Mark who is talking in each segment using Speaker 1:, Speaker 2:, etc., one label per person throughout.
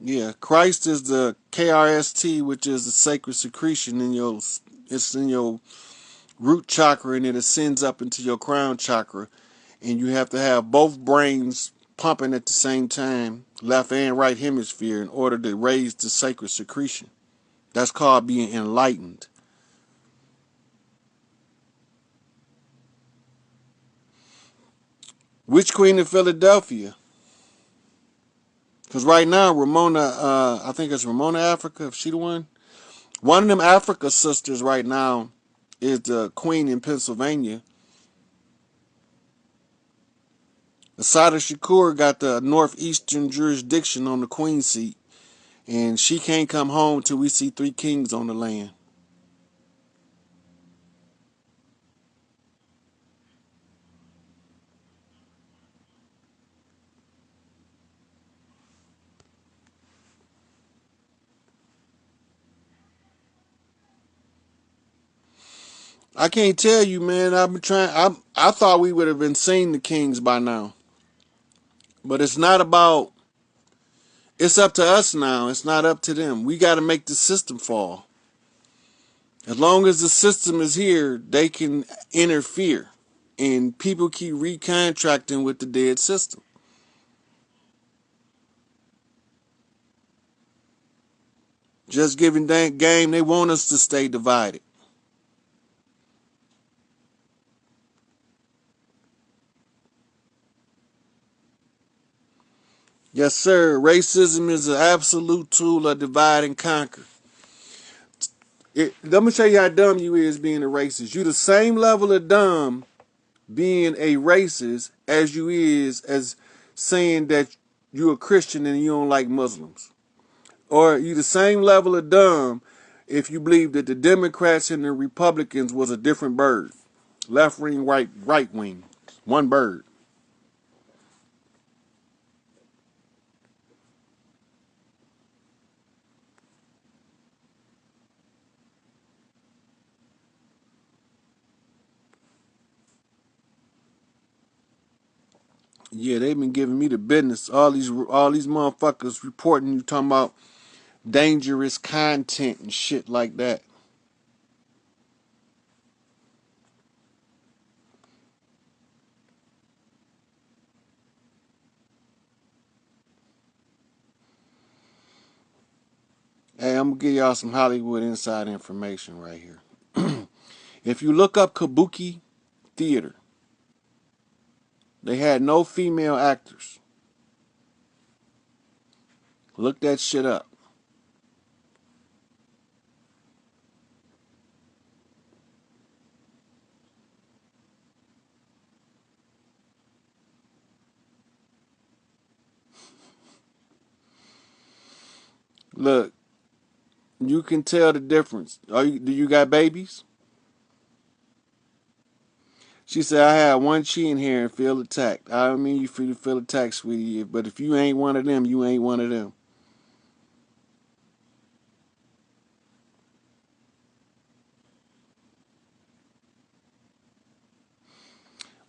Speaker 1: Yeah, Christ is the KRST, which is the sacred secretion in your. It's in your root chakra, and it ascends up into your crown chakra, and you have to have both brains pumping at the same time, left and right hemisphere, in order to raise the sacred secretion. That's called being enlightened. Which queen of Philadelphia? Because right now, Ramona, I think it's Ramona Africa, if she the one. One of them Africa sisters right now is the queen in Pennsylvania. Asada Shakur got the northeastern jurisdiction on the queen seat, and she can't come home till we see three kings on the land. I can't tell you, man. I've been trying. I thought we would have been seeing the kings by now, but it's not about. It's up to us now. It's not up to them. We got to make the system fall. As long as the system is here, they can interfere, and people keep recontracting with the dead system. Just giving that game, they want us to stay divided. Yes, sir. Racism is an absolute tool of divide and conquer. Let me show you how dumb you is being a racist. You the same level of dumb being a racist as you is as saying that you a Christian and you don't like Muslims. Or you the same level of dumb if you believe that the Democrats and the Republicans was a different bird. Left wing, right wing. One bird. Yeah, they've been giving me the business. All these motherfuckers reporting you talking about dangerous content and shit like that. Hey, I'm gonna give y'all some Hollywood inside information right here. If you look up Kabuki Theater, they had no female actors. Look that shit up. Look, you can tell the difference. Do you got babies? She said, I had one chin here and feel attacked. I don't mean you feel attacked, sweetie, but if you ain't one of them, you ain't one of them.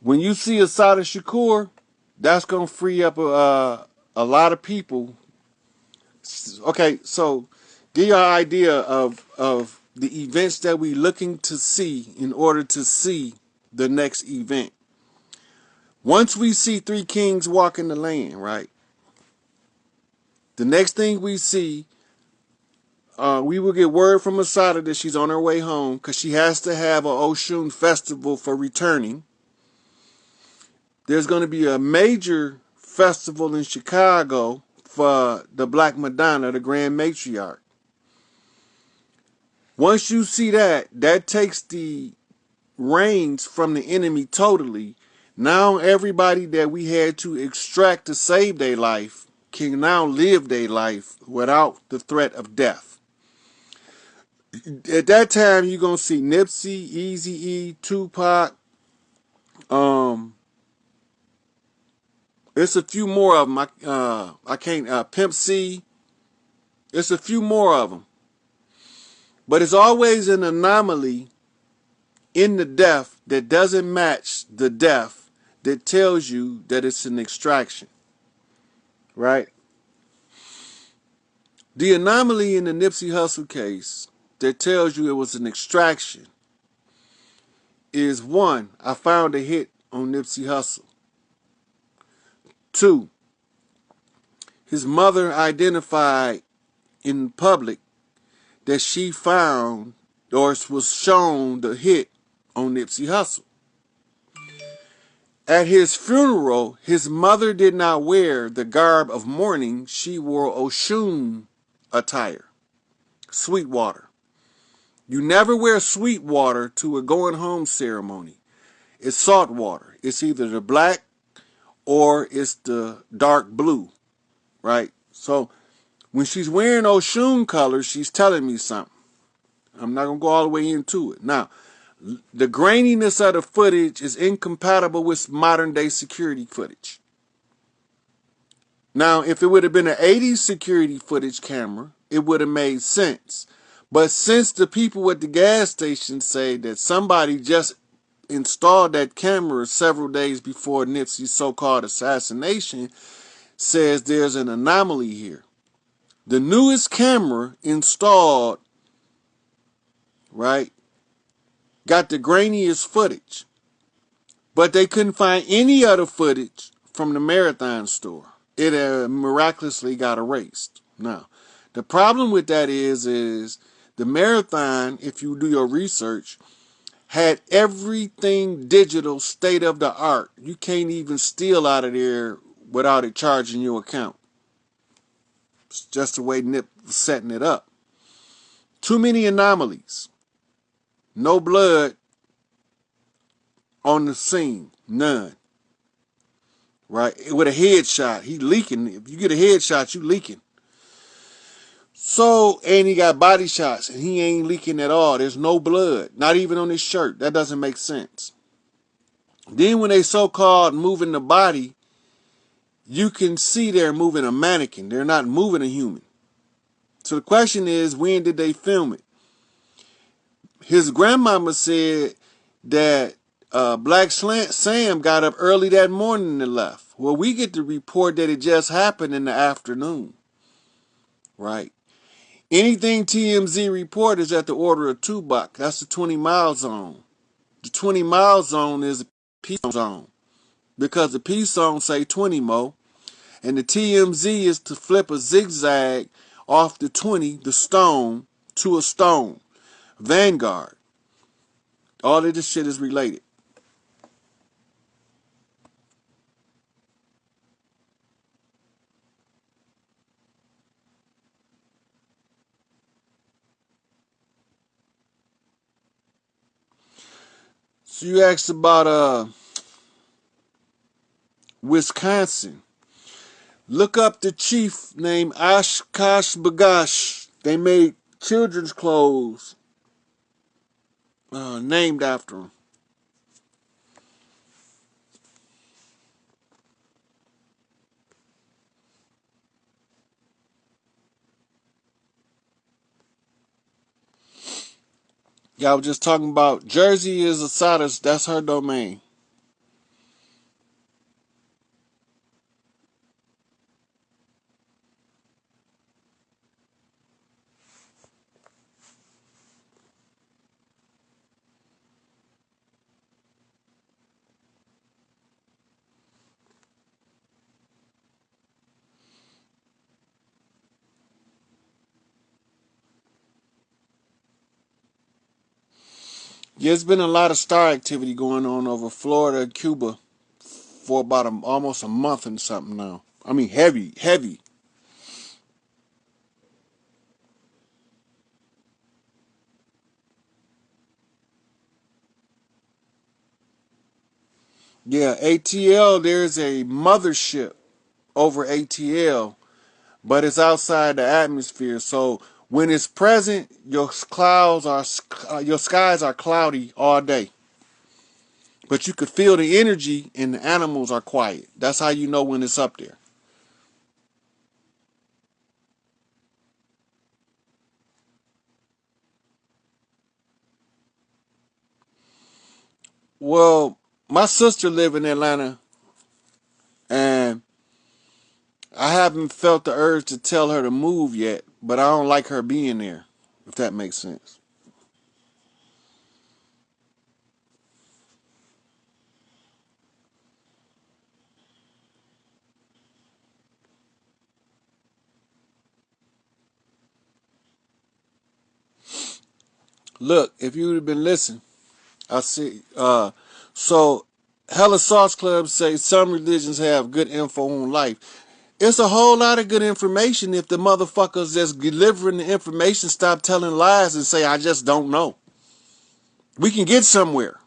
Speaker 1: When you see Asada Shakur, that's gonna free up a lot of people. Okay, so give you an idea of the events that we looking to see in order to see the next event. Once we see three kings walking the land, right? The next thing we see, we will get word from Asada that she's on her way home because she has to have a Oshun festival for returning. There's going to be a major festival in Chicago for the Black Madonna, the Grand Matriarch. Once you see that, that takes the reins from the enemy totally. Now everybody that we had to extract to save their life can now live their life without the threat of death. At that time, you're going to see Nipsey, Eazy-E, Tupac. Um, it's a few more of them. I can't, Pimp C. It's a few more of them. But it's always an anomaly in the death that doesn't match the death that tells you that it's an extraction. Right? The anomaly in the Nipsey Hussle case that tells you it was an extraction is one, I found a hit on Nipsey Hussle. Two, his mother identified in public that she found or was shown the hit on Nipsey Hussle. At his funeral, his mother did not wear the garb of mourning. She wore Oshun attire, Sweetwater. You never wear Sweetwater to a going home ceremony. It's salt water. It's either the black or it's the dark blue, right? So when she's wearing Oshun colors, she's telling me something. I'm not going to go all the way into it. Now, the graininess of the footage is incompatible with modern day security footage. Now, if it would have been an 80s security footage camera, it would have made sense. But since the people at the gas station say that somebody just installed that camera several days before Nipsey's so-called assassination, says there's an anomaly here. The newest camera installed, right, got the grainiest footage. But they couldn't find any other footage from the Marathon store. It miraculously got erased. Now, the problem with that is the Marathon, if you do your research, had everything digital, state of the art. You can't even steal out of there without it charging your account. It's just the way Nip was setting it up. Too many anomalies. No blood on the scene. None. Right? With a headshot. He leaking. If you get a headshot, you leaking. So, and he got body shots, and he ain't leaking at all. There's no blood. Not even on his shirt. That doesn't make sense. Then when they so-called moving the body, you can see they're moving a mannequin. They're not moving a human. So the question is, when did they film it? His grandmama said that Black Sam got up early that morning and left. Well, we get the report that it just happened in the afternoon. Right? Anything TMZ report is at the order of $2. That's the 20-mile zone. The 20-mile zone is a peace zone. Because the peace zone say 20 mo. And the TMZ is to flip a zigzag off the 20, the stone, to a stone. Vanguard. All of this shit is related. So you asked about Wisconsin. Look up the chief named Oshkosh B'gosh. They made children's clothes named after him. Y'all was just talking about Jersey is Asada's, that's her domain. Yeah, there's been a lot of star activity going on over Florida and Cuba for about almost a month and something now. I mean, heavy, heavy. Yeah, ATL, there's a mothership over ATL, but it's outside the atmosphere. So when it's present, your skies are cloudy all day. But you could feel the energy and the animals are quiet. That's how you know when it's up there. Well, my sister live in Atlanta, and I haven't felt the urge to tell her to move yet, but I don't like her being there, if that makes sense. Look, if you would have been listening, I see. So, Hella Sauce Club say some religions have good info on life. It's a whole lot of good information if the motherfuckers that's delivering the information stop telling lies and say, I just don't know. We can get somewhere.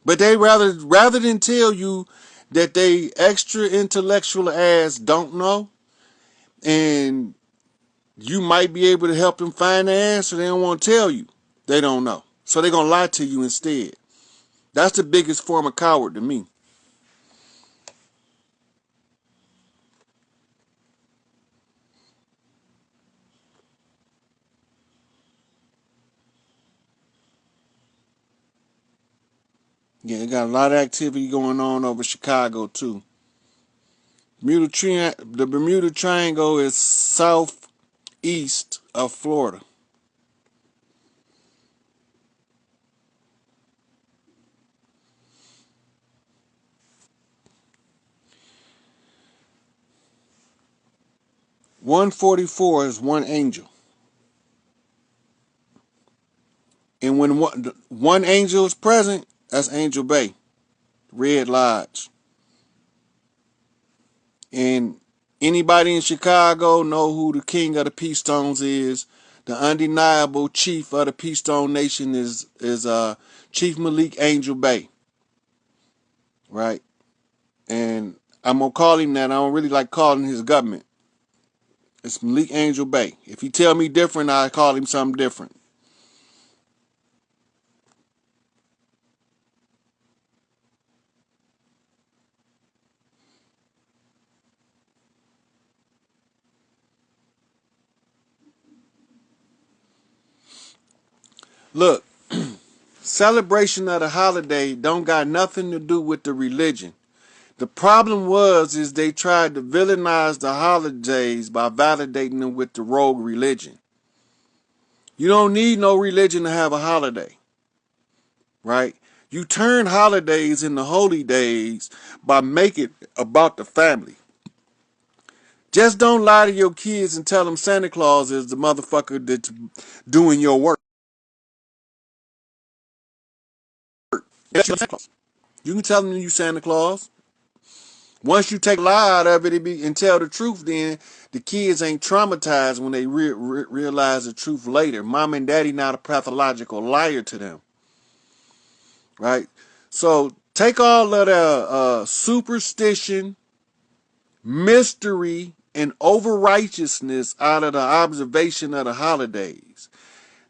Speaker 1: But they rather than tell you that they extra intellectual ass don't know and you might be able to help them find the answer, they don't want to tell you they don't know. So they're going to lie to you instead. That's the biggest form of coward to me. Yeah, they got a lot of activity going on over Chicago too. The Bermuda Triangle is southeast of Florida. 144 is one angel. And when one angel is present, that's Angel Bay, Red Lodge. And anybody in Chicago know who the king of the Peace Stones is. The undeniable chief of the Peace Stone Nation is Chief Malik Angel Bay, right? And I'm gonna call him that. I don't really like calling his government. It's Malik Angel Bay. If he tell me different, I call him something different. Look, celebration of the holiday don't got nothing to do with the religion. The problem is they tried to villainize the holidays by validating them with the rogue religion. You don't need no religion to have a holiday, right? You turn holidays into holy days by making it about the family. Just don't lie to your kids and tell them Santa Claus is the motherfucker that's doing your work. You can tell them you Santa Claus. Once you take a lie out of it and tell the truth, then the kids ain't traumatized when they realize the truth later. Mom and daddy not a pathological liar to them, right? So take all of the superstition, mystery, and over righteousness out of the observation of the holidays.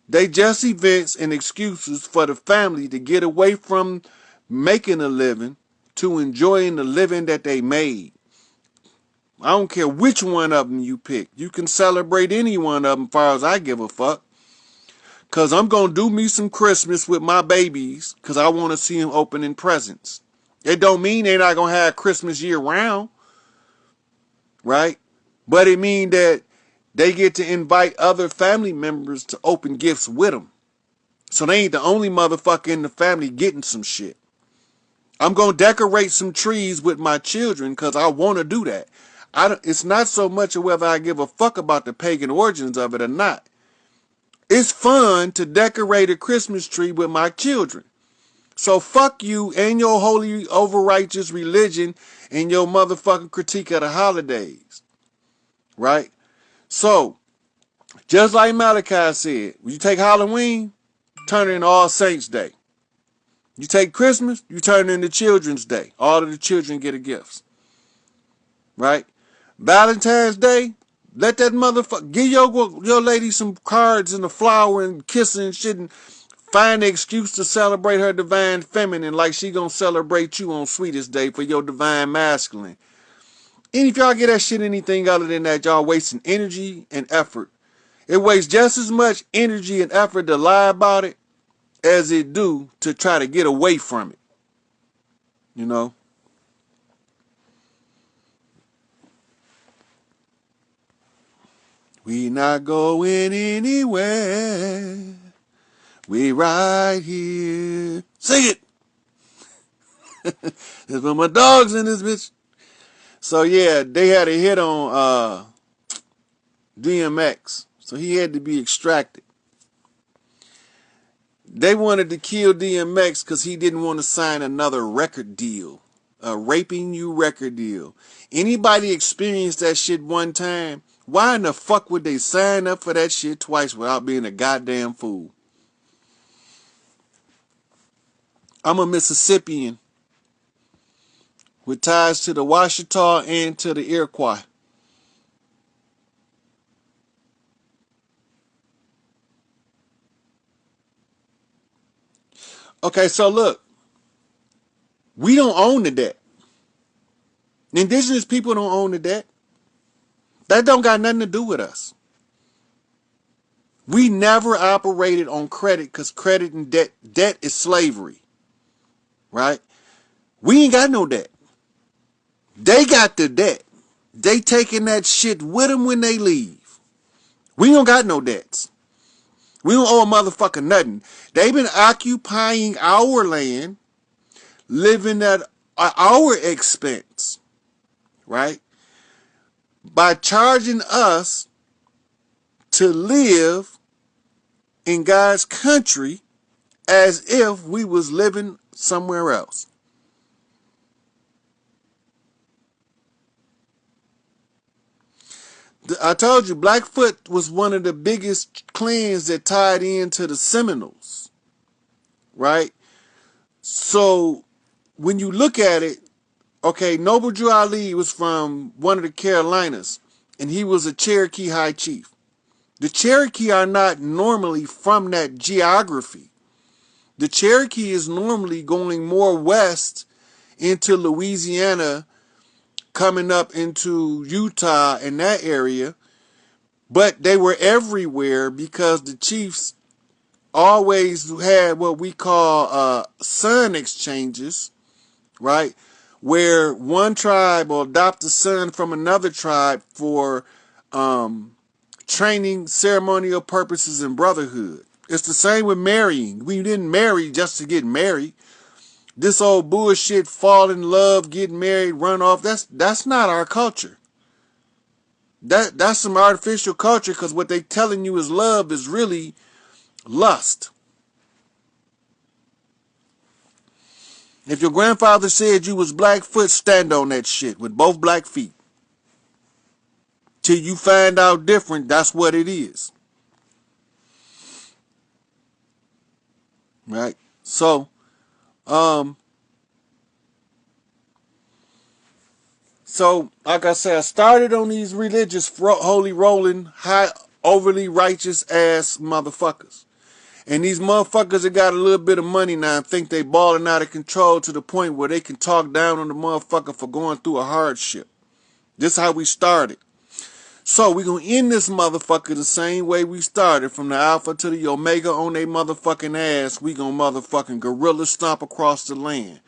Speaker 1: They just events and excuses for the family to get away from making a living to enjoying the living that they made. I don't care which one of them you pick. You can celebrate any one of them as far as I give a fuck. Because I'm going to do me some Christmas with my babies because I want to see them opening presents. It don't mean they're not going to have Christmas year round, right? But it means that they get to invite other family members to open gifts with them. So they ain't the only motherfucker in the family getting some shit. I'm going to decorate some trees with my children because I want to do that. It's not so much of whether I give a fuck about the pagan origins of it or not. It's fun to decorate a Christmas tree with my children. So fuck you and your holy over-righteous religion and your motherfucking critique of the holidays. Right? So, just like Malachi said, when you take Halloween, turn it into All Saints Day. You take Christmas, you turn it into Children's Day. All of the children get a gift. Right? Valentine's Day, let that motherfucker give your lady some cards and a flower and kissing and shit and find an excuse to celebrate her divine feminine like she gonna celebrate you on Sweetest Day for your divine masculine. And if y'all get that shit anything other than that, y'all wasting energy and effort. It wastes just as much energy and effort to lie about it as it do to try to get away from it. You know? We not going anywhere. We right here. Sing it. There's one of my dogs in this bitch. So yeah, they had a hit on DMX. So he had to be extracted. They wanted to kill DMX because he didn't want to sign another record deal. A raping you record deal. Anybody experienced that shit one time? Why in the fuck would they sign up for that shit twice without being a goddamn fool? I'm a Mississippian with ties to the Washita and to the Iroquois. Okay, so look, we don't own the debt. Indigenous people don't own the debt. That don't got nothing to do with us. We never operated on credit because credit and debt is slavery, right? We ain't got no debt. They got the debt. They taking that shit with them when they leave. We don't got no debts. We don't owe a motherfucker nothing. They've been occupying our land, living at our expense, right? By charging us to live in God's country as if we was living somewhere else. I told you, Blackfoot was one of the biggest clans that tied into the Seminoles, right? So when you look at it, okay, Noble Drew Ali was from one of the Carolinas, and he was a Cherokee High Chief. The Cherokee are not normally from that geography. The Cherokee is normally going more west into Louisiana, coming up into Utah and that area. But they were everywhere because the chiefs always had what we call son exchanges, right? Where one tribe will adopt a son from another tribe for training, ceremonial purposes, and brotherhood. It's the same with marrying. We didn't marry just to get married. This old bullshit, fall in love, get married, run off, that's not our culture. That's some artificial culture because what they telling you is love is really lust. If your grandfather said you was Blackfoot, stand on that shit with both black feet. Till you find out different, that's what it is. Right? So, like I said, I started on these religious, holy rolling, high, overly righteous ass motherfuckers. And these motherfuckers that got a little bit of money now think they balling out of control to the point where they can talk down on the motherfucker for going through a hardship. This is how we started. So we're going to end this motherfucker the same way we started. From the alpha to the omega on they motherfucking ass. We going to motherfucking gorilla stomp across the land.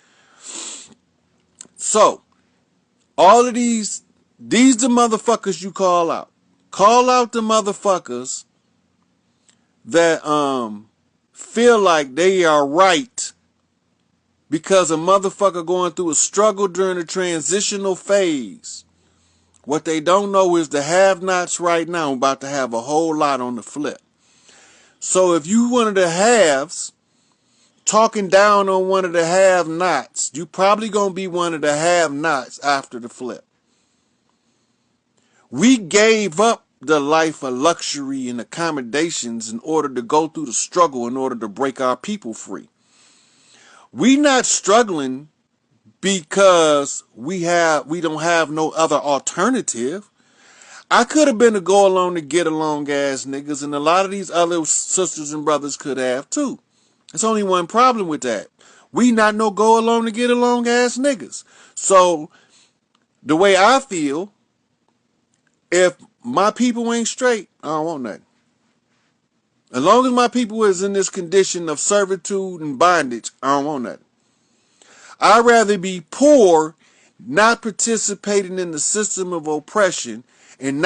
Speaker 1: So, all of these the motherfuckers you call out. Call out the motherfuckers that feel like they are right because a motherfucker going through a struggle during a transitional phase. What they don't know is the have-nots right now about to have a whole lot on the flip. So if you one of the haves talking down on one of the have-nots, you probably going to be one of the have-nots after the flip. We gave up the life of luxury and accommodations in order to go through the struggle in order to break our people free. We not struggling because we don't have no other alternative. I could have been a go along to get along ass niggas, and a lot of these other sisters and brothers could have too. There's only one problem with that. We not no go along to get along ass niggas. So the way I feel, if my people ain't straight, I don't want nothing. As long as my people is in this condition of servitude and bondage, I don't want nothing. I'd rather be poor, not participating in the system of oppression, and not